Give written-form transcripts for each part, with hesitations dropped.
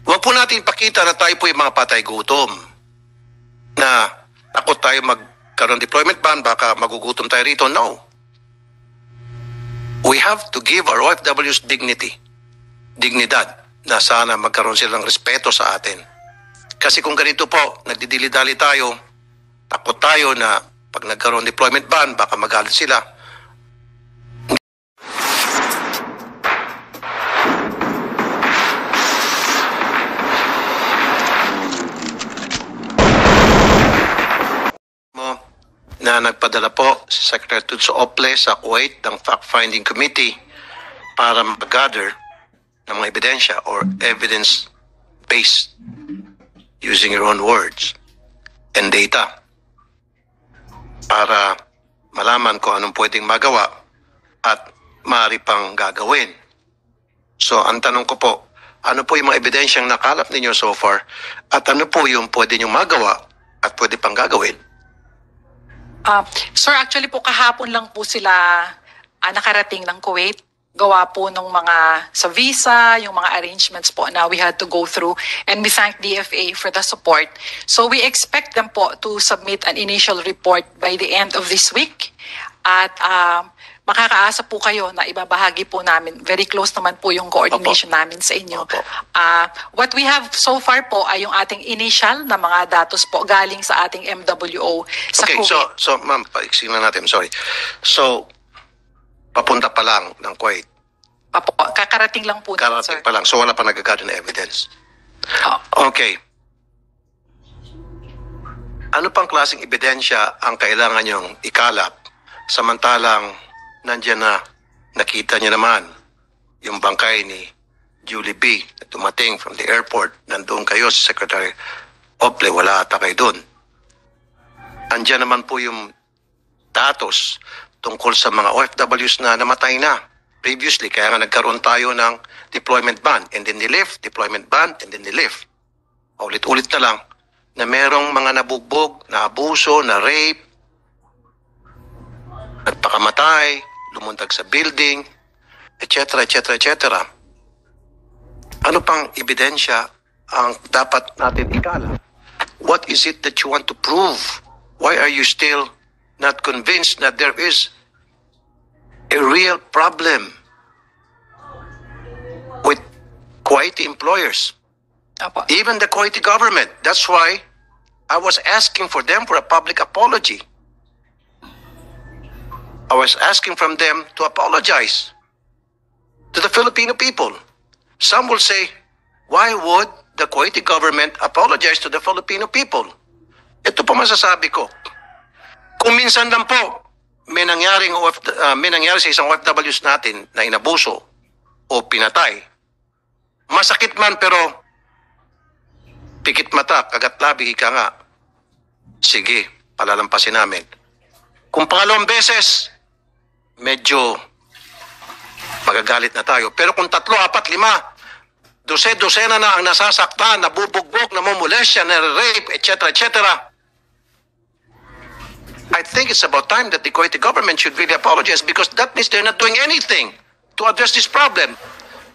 Huwag po natin ipakita na tayo po yung mga patay gutom. Na takot tayo magkaroon deployment ban, baka magugutom tayo rito. No. We have to give our OFWs dignity. Dignidad. Na sana magkaroon silang respeto sa atin. Kasi kung ganito po, nagdidili-dali tayo, takot tayo na pag nagkaroon deployment ban, baka magalit sila. Na nagpadala po si Secretary Tudso Ople sa Kuwait ng fact-finding committee para mag-gather ng mga ebidensya or evidence-based using your own words and data para malaman kung anong pwedeng magawa at maaari pang gagawin. So, ang tanong ko po, ano po yung mga ebidensyang nakalap ninyo so far at ano po yung pwede nyo magawa at pwede pang gagawin? Sir, actually po kahapon lang po sila nakarating ng Kuwait. Gawa po ng mga sa visa, yung mga arrangements po na we had to go through, and we thank DFA for the support. So we expect them po to submit an initial report by the end of this week. At makakaasa po kayo na ibabahagi po namin. Very close naman po yung coordination namin sa inyo. What we have so far po ay yung ating initial na mga datos po galing sa ating MWO sa Okay, Kuwait. so ma'am, paiksin na natin, sorry. So, papunta pa lang ng Kuwait. Kakarating lang po. Karating pa lang, so wala pa nagagado na evidence. Okay. Ano pang klaseng ebidensya ang kailangan nyong ikalap samantalang nandiyan na nakita niyo naman yung bangkay ni Julie B. na dumating from the airport, nandoon kayo sa Secretary Ople, wala ata kayo doon. Andiyan naman po yung datos tungkol sa mga OFWs na namatay na previously, kaya nga nagkaroon tayo ng deployment ban, and then they lift, deployment ban, and then they lift. Ulit-ulit na lang na merong mga nabugbog, na abuso, na rape, nagpakamatay, lumundag sa building, etc., etc., etc. Ano pang ebidensya ang dapat natin ikala? What is it that you want to prove? Why are you still not convinced that there is a real problem with Kuwaiti employers? Even the Kuwaiti government. That's why I was asking for them for a public apology. I was asking from them to apologize to the Filipino people. Some will say, why would the Kuwaiti government apologize to the Filipino people? Ito po masasabi ko. Kung minsan lang po may nangyari sa isang OFWs natin na inabuso o pinatay, masakit man pero pikit mata, kagat labi, ika nga. Sige, palalampasin namin. Kung pangalawang beses, medyo magagalit na tayo. Pero kung 3, 4, 5, dosena na ang nasasaktan, nabubugbog, namumulesya, na-rape, etc., etc., I think it's about time that the Kuwaiti government should really apologize, because that means they're not doing anything to address this problem.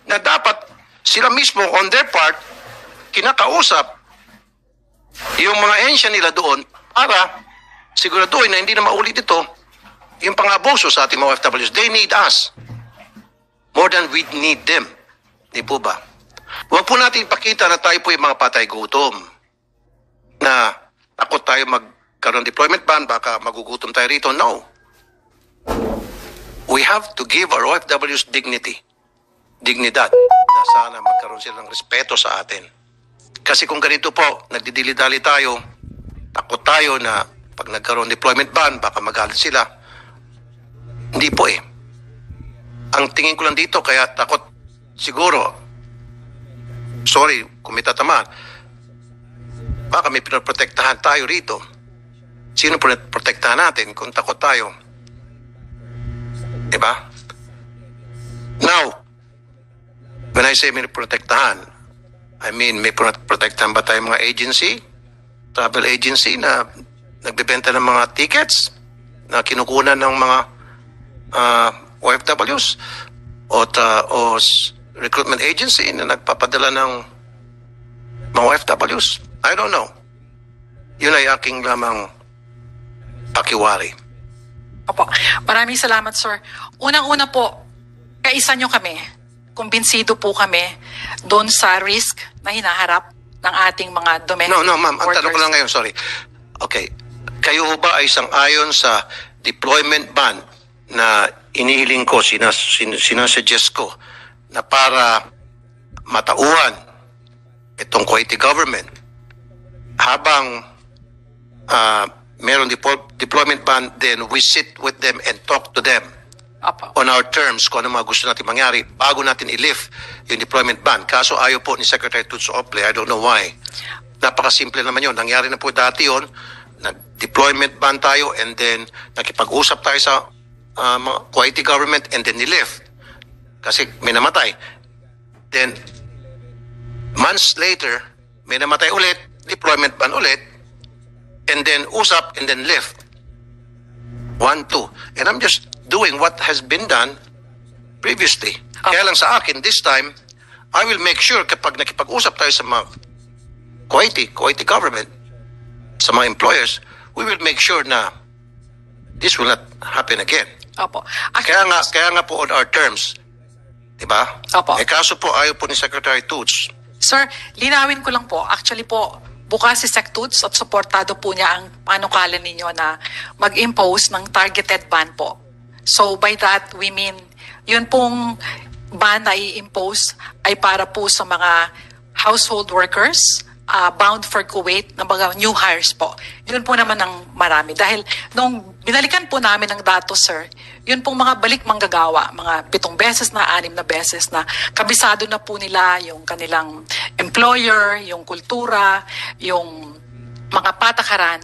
Na dapat sila mismo, on their part, kinakausap yung mga ensya nila doon para siguraduhin na hindi na maulit ito yung pang-abuso sa ating mga OFWs. They need us more than we need them. Di po ba? Huwag po natin ipakita na tayo po yung mga patay gutom. Na takot tayo magkaroon deployment ban, baka magugutom tayo rito. No. We have to give our OFWs dignity. Dignidad. Na sana magkaroon silang respeto sa atin. Kasi kung ganito po, nagdidili-dali tayo, takot tayo na pag nagkaroon deployment ban, baka magalit sila. Hindi po eh. Ang tingin ko lang dito, kaya takot siguro, sorry kung may tatamaan, baka may pinoprotektahan tayo rito. Sino pinoprotektahan natin kung takot tayo? Diba? Now, when I say may protektahan, I mean may protektahan ba tayo mga agency, travel agency na nagbebenta ng mga tickets na kinukunan ng mga OFWs o recruitment agency na nagpapadala ng mga OFWs. I don't know. Yun ay aking lamang pakiwari. Opo. Maraming salamat, sir. Unang-una po, kaisa nyo kami. Kumbinsido po kami doon sa risk na hinaharap ng ating mga domestic No, ma'am. Ang workers. tanong ko lang ngayon, sorry. Okay. Kayo ho ba ay sang-ayon sa deployment ban na inihiling ko, sinasuggest ko, na para matauhan itong Kuwaiti government habang meron deployment ban, then we sit with them and talk to them Opo. on our terms kung ano mga gusto natin mangyari bago natin i-lift yung deployment ban. Kaso ayaw po ni Secretary Tutso Ople. I don't know why. Napakasimple naman yun. Nangyari na po dati yun. Nag-deployment ban tayo and then nakipag-usap tayo sa mga Kuwaiti government and then ni-lift. Kasi may namatay. Then, months later, may namatay ulit, deployment ban ulit, and then usap and then lift. 1, 2. And I'm just doing what has been done previously. Kaya lang sa akin, this time, I will make sure kapag nakipag-usap tayo sa mga Kuwaiti government, sa mga employers, we will make sure na this will not happen again. Opo. Kaya nga po on our terms, di ba? Opo. Kaso po ayaw po ni Secretary Toots. Sir, linawin ko lang po. Actually po, bukas si Sec Toots at suportado po niya ang panukala ninyo na mag-impose ng targeted ban po. So by that, we mean, yun pong ban na i-impose ay para po sa mga household workers, bound for Kuwait, na mga new hires po. Yun po naman ang marami. Dahil nung binalikan po namin ng datos, sir, yun pong mga balik manggagawa, mga 7 beses na, 6 na beses na, kabisado na po nila yung kanilang employer, yung kultura, yung mga patakaran.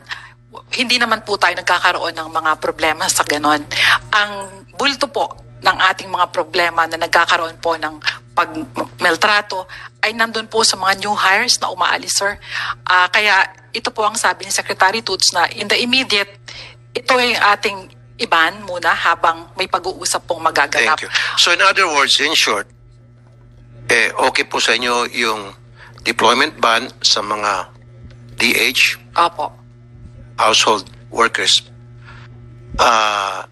Hindi naman po tayo nagkakaroon ng mga problema sa ganon. Ang bulto po ng ating mga problema na nagkakaroon po ng pagmeltrato ay nandun po sa mga new hires na umaalis, sir. Kaya ito po ang sabi ni Secretary Toots na in the immediate, ito ay ating iban muna habang may pag-uusap pong magaganap. Thank you. So in other words, in short, okay po sa inyo yung deployment ban sa mga DH, Opo. household workers,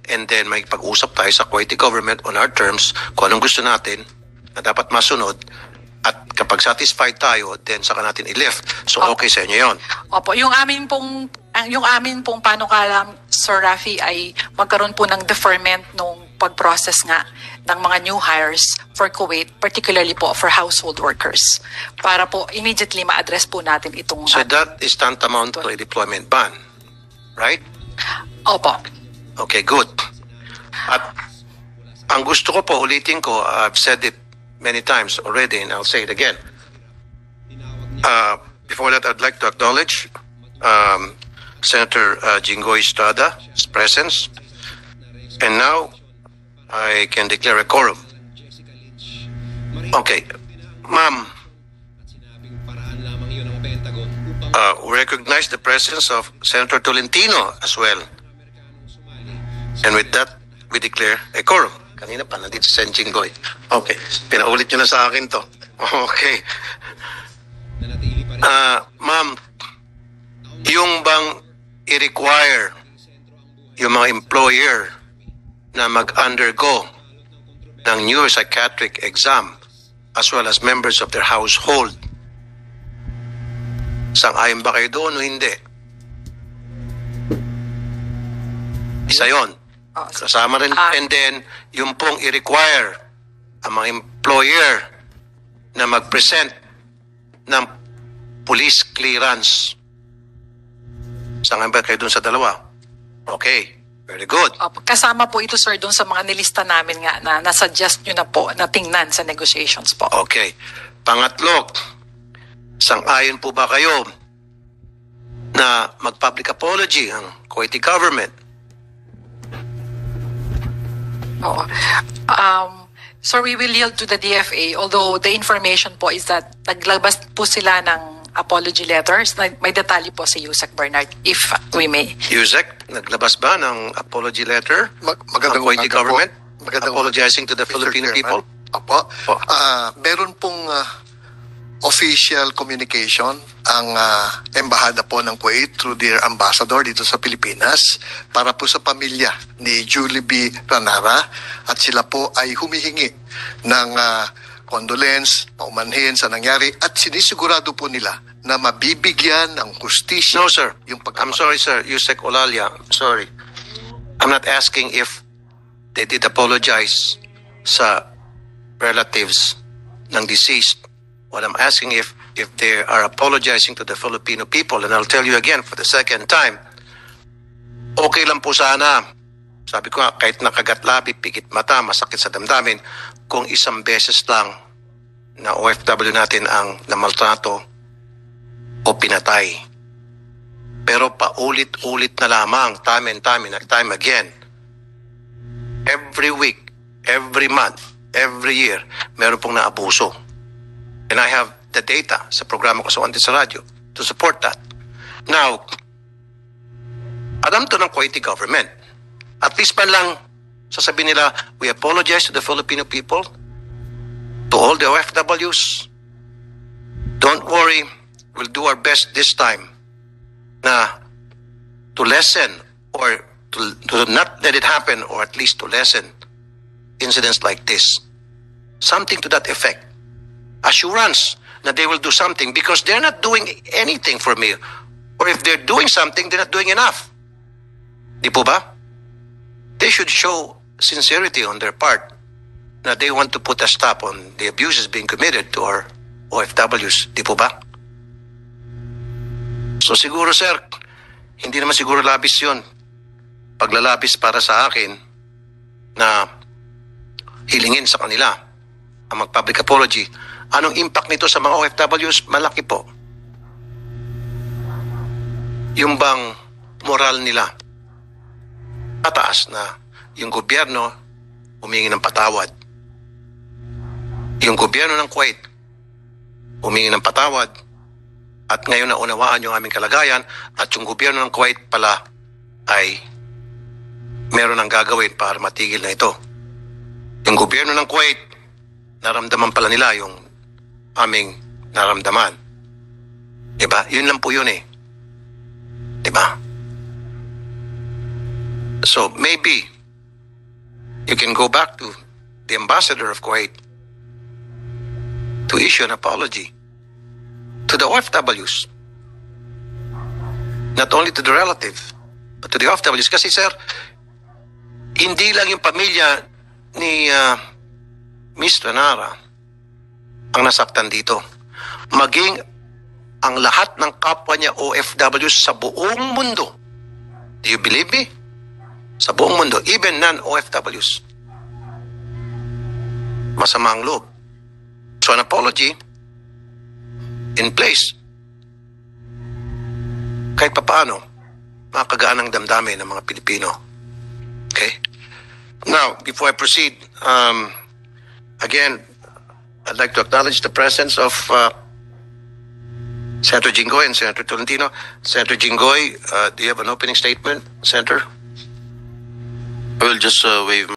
and then may pag-usap tayo sa Kuwaiti government on our terms kung anong gusto natin na dapat masunod, at kapag satisfied tayo, then saka natin i-lift. So okay sa inyo yun. Opo, yung amin pong panukala, Sir Rafi, ay magkaroon po ng deferment nung pag-process nga ng mga new hires for Kuwait, particularly po for household workers, para po immediately ma-address po natin itong... So that is tantamount to a deployment ban, right? Opo. Okay, good. At ang gusto ko po, ulitin ko, I've said it many times already and I'll say it again. Before that, I'd like to acknowledge Senator Jinggoy Estrada's presence. And now, I can declare a quorum. Okay. Ma'am, we recognize the presence of Senator Tolentino as well. And with that, we declare a quorum. Kanina pa, nandito si Sen Jinggoy. Okay. Pinaulit nyo na sa akin to. Okay. Ma'am, yung bang i-require yung mga employer na mag-undergo ng neuropsychiatric exam as well as members of their household, sang-ayon ba kayo doon o hindi? Isa yun. Kasama rin. And then, yung pong i-require ang mga employer na mag-present ng police clearance. Saan ba kayo dun sa dalawa? Okay. Very good. Kasama po ito, sir, doon sa mga nilista namin nga na nasuggest nyo na po na tingnan sa negotiations po. Okay. Pangatlo, sang-ayon po ba kayo na mag-public apology ang Kuwaiti government? Oo. So we will yield to the DFA, although the information po is that naglabas po sila ng apology letters. May detalye po si Yusek Bernard, if we may. Yusek, naglabas ba ng apology letter Magandang ang Kuwaiti umaga po. government? Magandang Apologizing to the Mr. Filipino Chairman. people? Opo. Po. Meron pong official communication ang embahada po ng Kuwait through their ambassador dito sa Pilipinas para po sa pamilya ni Julie B. Ranara, at sila po ay humihingi ng condolence, paumanhin sa nangyari, at sinisigurado po nila na mabibigyan ng hustisya. No, sir. Yung I'm sorry, sir. Yusek Olalia, I'm sorry. I'm not asking if they did apologize sa relatives ng deceased. What I'm asking if they are apologizing to the Filipino people, and I'll tell you again for the second time, okay lang po sana. Sabi ko nga, kahit nakagatlabi, pikit mata, masakit sa damdamin, kung isang beses lang na OFW natin ang namaltrato o pinatay. Pero paulit-ulit na lamang, time and time again. Every week, every month, every year, meron pong naabuso. And I have the data sa programa ko sa Wanted sa radyo to support that. Now, alam to ng Kuwaiti government. At least man lang sasabihin nila, we apologize to the Filipino people, to all the OFWs. Don't worry, we'll do our best this time na to lessen or to not let it happen, or at least to lessen incidents like this. Something to that effect. Assurance that they will do something, because they're not doing anything for me. Or if they're doing something, they're not doing enough. Di po ba? They should show sincerity on their part na they want to put a stop on the abuses being committed to our OFWs. Di po ba? So siguro, sir, hindi naman siguro labis yun. Paglalabis para sa akin na hilingin sa kanila ang mag-public apology. Anong impact nito sa mga OFWs? Malaki po. Yung bang moral nila pataas na yung gobyerno humingi ng patawad. Yung gobyerno ng Kuwait humingi ng patawad, at ngayon na unawaan yung aming kalagayan, at yung gobyerno ng Kuwait pala ay meron ang gagawin para matigil na ito. Yung gobyerno ng Kuwait, naramdaman pala nila yung aming naramdaman. Diba? Yun lang po yun eh. Diba? So maybe you can go back to the ambassador of Kuwait to issue an apology to the OFWs. Not only to the relative, but to the OFWs. Kasi sir, hindi lang yung pamilya ni Miss Ranara ang nasaktan dito. Maging ang lahat ng kapwa niya OFWs sa buong mundo. Do you believe me? Sa buong mundo, even non-OFWs. Masama ang loob. So an apology in place, kahit papaano, makagaan ang damdamin ng mga Pilipino. Okay? Now, before I proceed, again, I'd like to acknowledge the presence of Senator Jinggoy and Senator Tolentino. Senator Jinggoy, do you have an opening statement, Senator? I will just waive